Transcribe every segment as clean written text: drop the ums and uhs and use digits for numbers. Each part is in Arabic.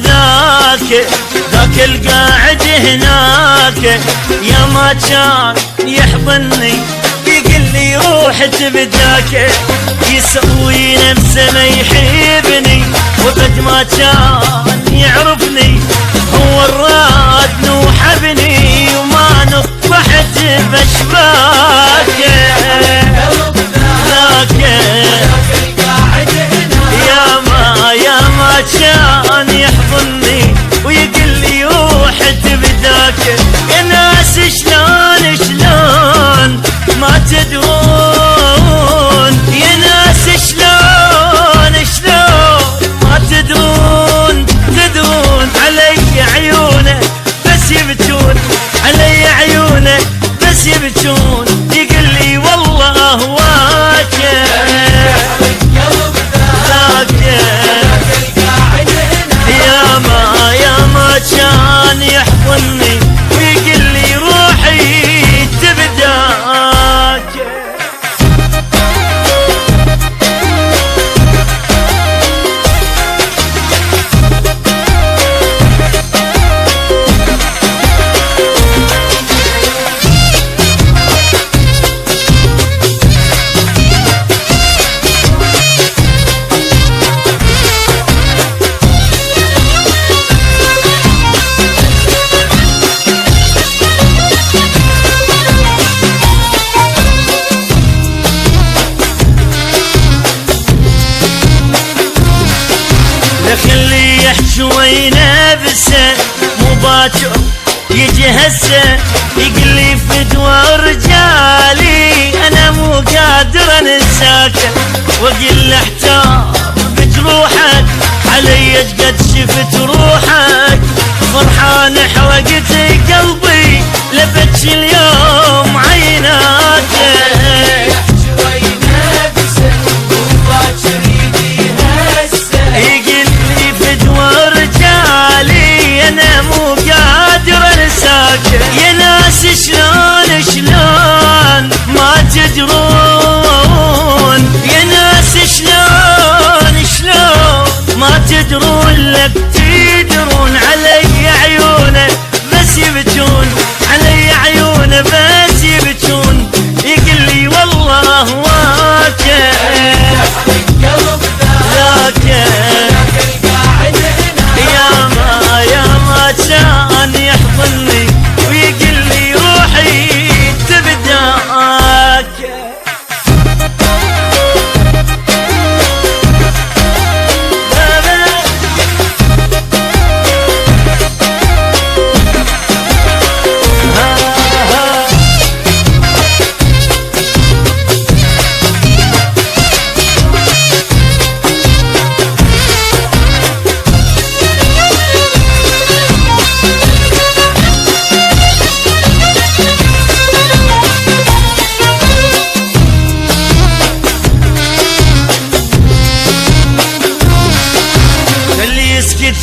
ذاك القاعد هناك يا ما كان يحضني يقول لي روح تبداك، يسوي نفسه ما يحبني وقد ما كان يعرفني هو الراد وحبني وما نطحت بشباك. يا ما كان يحضني ويقول لي روح تبداك، يا ناس شلون ما تدرون، يا ناس شلون ما تدرون علي عيونه بس يبكون، علي عيونه بس يبكون، يقول لي والله اهواك يا ما كان يحضني ويقول لي روحي تبداك. خلي يحجوي نفسه مو باكر يجي هسه يقول لي فدوى رجالي انا مو قادر انساك، واقول له احتار بجروحك علي قد شفت روحك، فرحان حرقت قلبي لبكي اليوم عيناتك. أنا مو قادر أنساك، يا ناس شلون ما تدرون، يا ناس شلون ما تدرون، لك تدرون علي عيونه بس يبكون، علي عيونه بس يبكون، يقول لي والله أهواك ذاك كان يحضني ويقول لي روحي تبداك.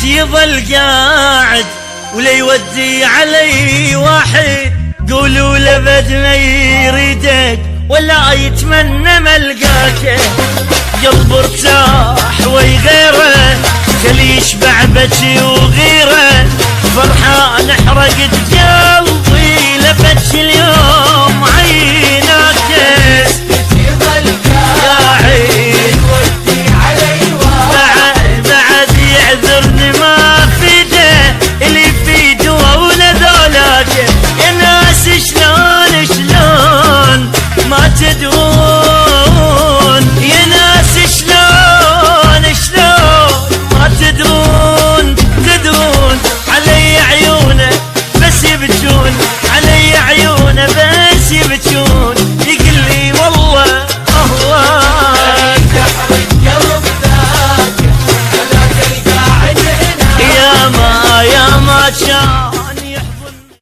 يظل قاعد ولا يودي علي واحد، قولوا لبد ما يريدك ولا يتمنى ملقاك، قلب ارتاح ويغيره خلي يشبع بكي وغيره، فرحان حرقت